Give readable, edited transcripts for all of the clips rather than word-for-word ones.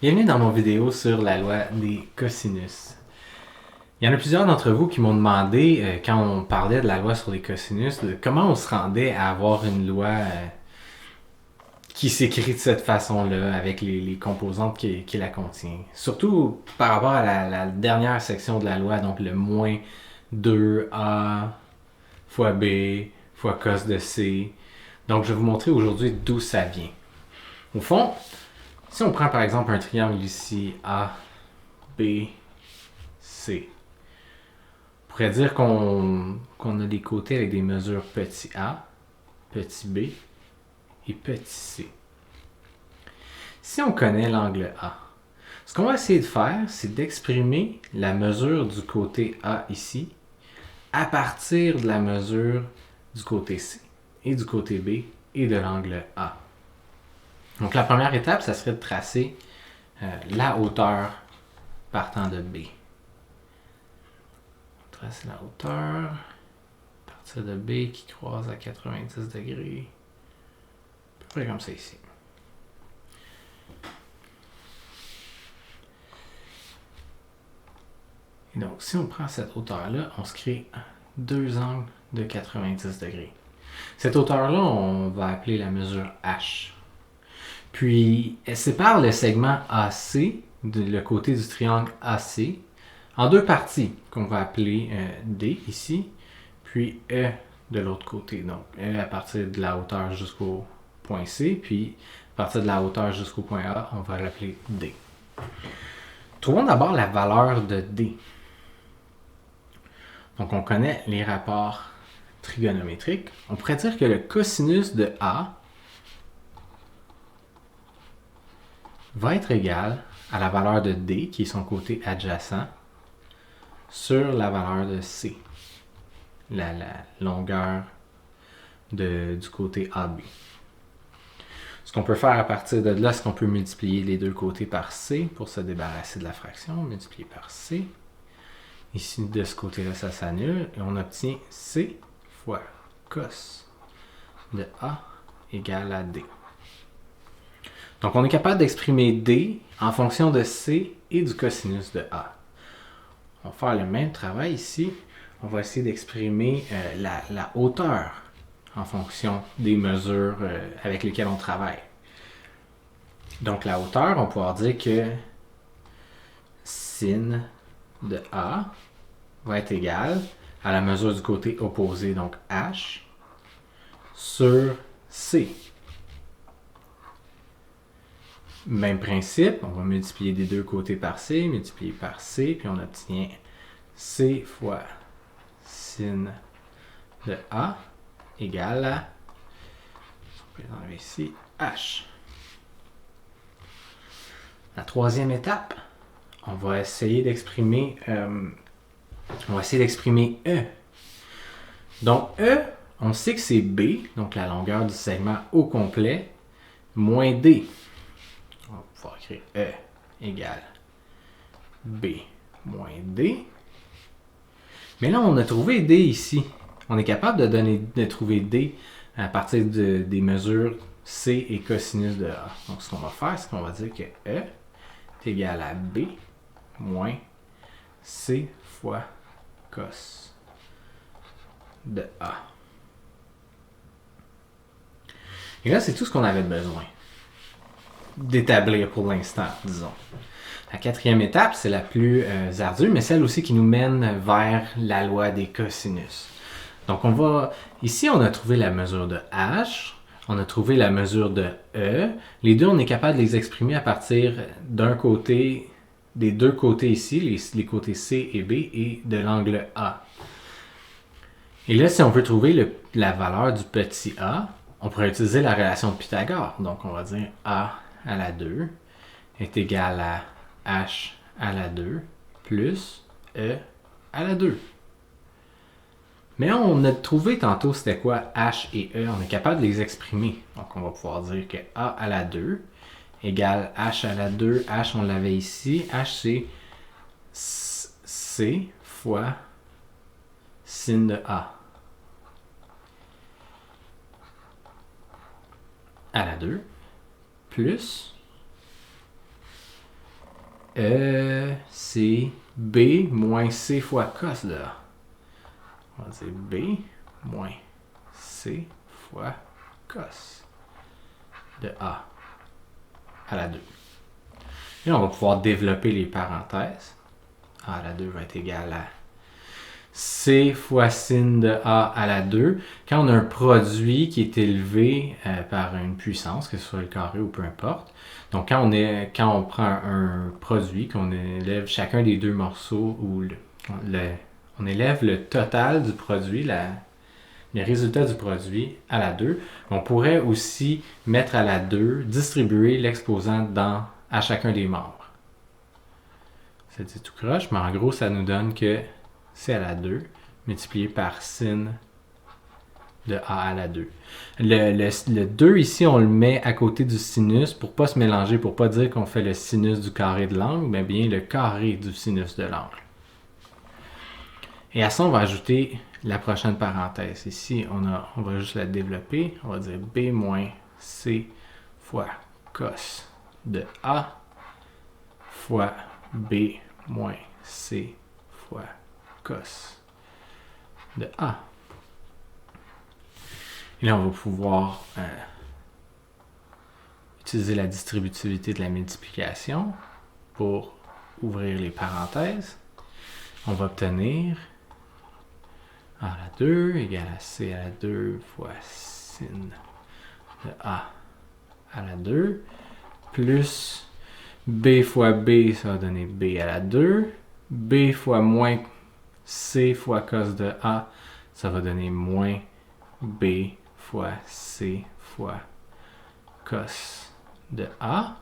Bienvenue dans mon vidéo sur la loi des cosinus. Il y en a plusieurs d'entre vous qui m'ont demandé, quand on parlait de la loi sur les cosinus, de comment on se rendait à avoir une loi qui s'écrit de cette façon-là, avec les composantes qui la contient. Surtout par rapport à la dernière section de la loi, donc le moins 2a fois b fois cos de c. Donc je vais vous montrer aujourd'hui d'où ça vient. Au fond, si on prend par exemple un triangle ici, A, B, C, on pourrait dire qu'on a des côtés avec des mesures petit a, petit b et petit c. Si on connaît l'angle A, ce qu'on va essayer de faire, c'est d'exprimer la mesure du côté A ici à partir de la mesure du côté C et du côté B et de l'angle A. Donc la première étape, ça serait de tracer la hauteur partant de B. On trace la hauteur à partir de B qui croise à 90 degrés. À peu près comme ça ici. Et donc, si on prend cette hauteur-là, on se crée deux angles de 90 degrés. Cette hauteur-là, on va appeler la mesure H. Puis, elle sépare le segment AC, le côté du triangle AC, en deux parties qu'on va appeler D ici, puis E de l'autre côté. Donc, E à partir de la hauteur jusqu'au point C, puis à partir de la hauteur jusqu'au point A, on va l'appeler D. Trouvons d'abord la valeur de D. Donc, on connaît les rapports trigonométriques. On pourrait dire que le cosinus de A va être égal à la valeur de D, qui est son côté adjacent, sur la valeur de C, la longueur du côté AB. Ce qu'on peut faire à partir de là, c'est qu'on peut multiplier les deux côtés par C pour se débarrasser de la fraction. Multiplier par C. Ici, de ce côté-là, ça s'annule. Et on obtient C fois cos de A égale à D. Donc, on est capable d'exprimer D en fonction de C et du cosinus de A. On va faire le même travail ici. On va essayer d'exprimer la hauteur en fonction des mesures avec lesquelles on travaille. Donc, la hauteur, on va pouvoir dire que sin de A va être égal à la mesure du côté opposé, donc H, sur C. Même principe, on va multiplier des deux côtés par C, multiplier par C, puis on obtient C fois sin de A égale à, on peut enlever ici, H. La troisième étape, on va essayer d'exprimer E. Donc E, on sait que c'est B, donc la longueur du segment au complet, moins D. On va pouvoir écrire E égale B moins D. Mais là, on a trouvé D ici. On est capable de trouver D à partir des mesures C et cosinus de A. Donc, ce qu'on va faire, c'est qu'on va dire que E est égal à B moins C fois cos de A. Et là, c'est tout ce qu'on avait besoin d'établir pour l'instant, disons. La quatrième étape, c'est la plus ardue, mais celle aussi qui nous mène vers la loi des cosinus. Donc, ici, on a trouvé la mesure de H, on a trouvé la mesure de E. Les deux, on est capable de les exprimer à partir d'un côté, des deux côtés ici, les côtés C et B, et de l'angle A. Et là, si on veut trouver la valeur du petit a, on pourrait utiliser la relation de Pythagore. Donc, on va dire a à la 2 est égal à h à la 2 plus e à la 2. Mais on a trouvé tantôt c'était quoi h et e. On est capable de les exprimer. Donc, on va pouvoir dire que a à la 2 égale h à la 2. H, on l'avait ici. H, c'est c fois sin de a à la 2 plus c'est B moins C fois cos de A. On va dire B moins C fois cos de A à la 2. Et on va pouvoir développer les parenthèses. A à la 2 va être égal à C fois sin de A à la 2. Quand on a un produit qui est élevé par une puissance, que ce soit le carré ou peu importe, donc quand on prend un produit, qu'on élève chacun des deux morceaux, ou on élève le total du produit, le résultat du produit à la 2, on pourrait aussi mettre à la 2, distribuer l'exposant à chacun des membres. C'est tout croche, mais en gros, ça nous donne que C à la 2 multiplié par sin de A à la 2. Le 2 ici, on le met à côté du sinus pour ne pas se mélanger, pour ne pas dire qu'on fait le sinus du carré de l'angle, mais bien le carré du sinus de l'angle. Et à ça, on va ajouter la prochaine parenthèse. Ici, on va juste la développer. On va dire B moins C fois cos de A fois B moins C fois cos de A. Et là, on va pouvoir utiliser la distributivité de la multiplication pour ouvrir les parenthèses. On va obtenir A à la 2 égale à C à la 2 fois sin de A à la 2 plus B fois B, ça va donner B à la 2. B fois moins C fois cos de A, ça va donner moins B fois C fois cos de A.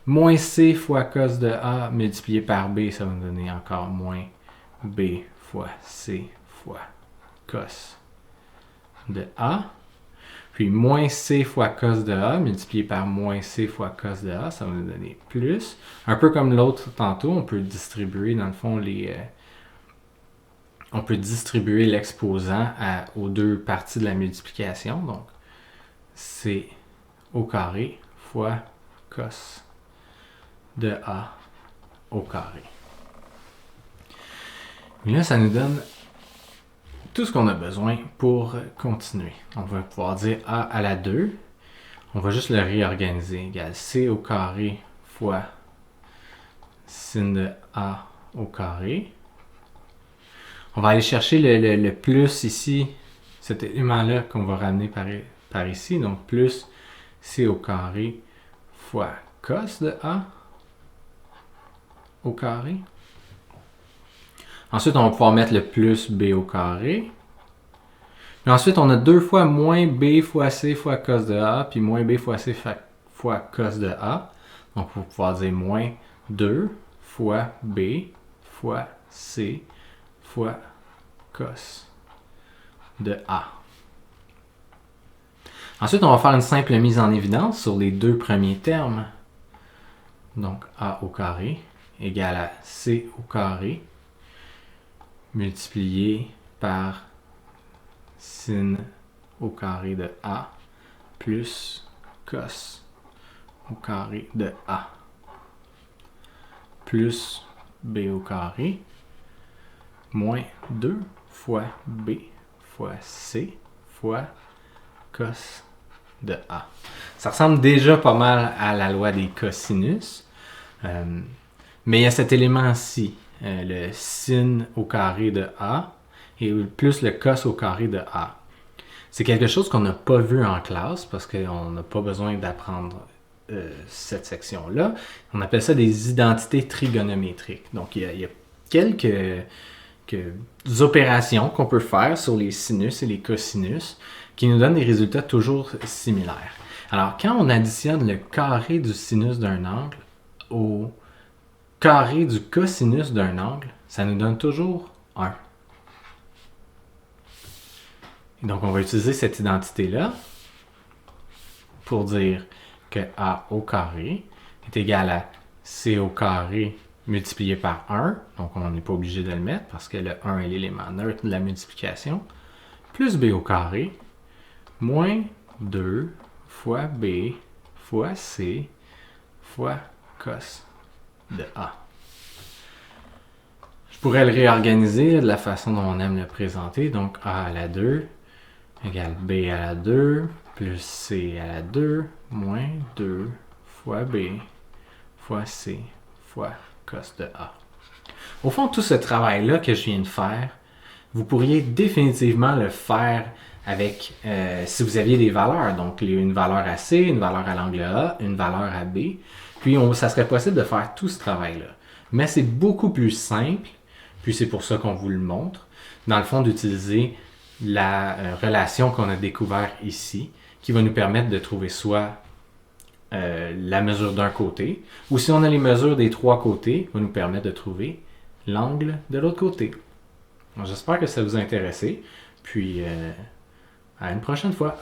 Moins C fois cos de A multiplié par B, ça va nous donner encore moins B fois C fois cos de A. Puis moins C fois cos de A multiplié par moins C fois cos de A, ça va nous donner plus. Un peu comme l'autre tantôt, on peut distribuer dans le fond on peut distribuer l'exposant aux deux parties de la multiplication. Donc, C au carré fois cos de A au carré. Et là, ça nous donne tout ce qu'on a besoin pour continuer. On va pouvoir dire A à la 2. On va juste le réorganiser. Égal C au carré fois sin de A au carré. On va aller chercher le plus ici, cet élément-là qu'on va ramener par ici. Donc, plus C au carré fois cos de A au carré. Ensuite, on va pouvoir mettre le plus B au carré. Puis ensuite, on a 2 fois moins B fois C fois cos de A, puis moins B fois C fois cos de A. Donc, on va pouvoir dire moins 2 fois B fois C fois cos de A. Ensuite, on va faire une simple mise en évidence sur les deux premiers termes. Donc, A au carré égale à C au carré multiplié par sin au carré de A plus cos au carré de A plus B au carré moins 2 fois B fois C fois cos de A. Ça ressemble déjà pas mal à la loi des cosinus, mais il y a cet élément-ci, le sin au carré de A et plus le cos au carré de A. C'est quelque chose qu'on n'a pas vu en classe parce qu'on n'a pas besoin d'apprendre cette section-là. On appelle ça des identités trigonométriques. Donc, il y a quelques opérations qu'on peut faire sur les sinus et les cosinus qui nous donnent des résultats toujours similaires. Alors, quand on additionne le carré du sinus d'un angle au carré du cosinus d'un angle, ça nous donne toujours 1. Et donc, on va utiliser cette identité-là pour dire que A au carré est égal à C au carré multiplié par 1. Donc, on n'est pas obligé de le mettre parce que le 1 est l'élément neutre de la multiplication. Plus B au carré moins 2 fois B fois C fois cos de A. Je pourrais le réorganiser de la façon dont on aime le présenter. Donc A à la 2 égale B à la 2 plus C à la 2 moins 2 fois B fois C fois cos de A. Au fond, tout ce travail-là que je viens de faire, vous pourriez définitivement le faire avec, si vous aviez des valeurs, donc une valeur à C, une valeur à l'angle A, une valeur à B, puis ça serait possible de faire tout ce travail-là. Mais c'est beaucoup plus simple, puis c'est pour ça qu'on vous le montre, dans le fond d'utiliser la relation qu'on a découvert ici, qui va nous permettre de trouver soit la mesure d'un côté, ou si on a les mesures des trois côtés, va nous permettre de trouver l'angle de l'autre côté. J'espère que ça vous a intéressé, puis à une prochaine fois.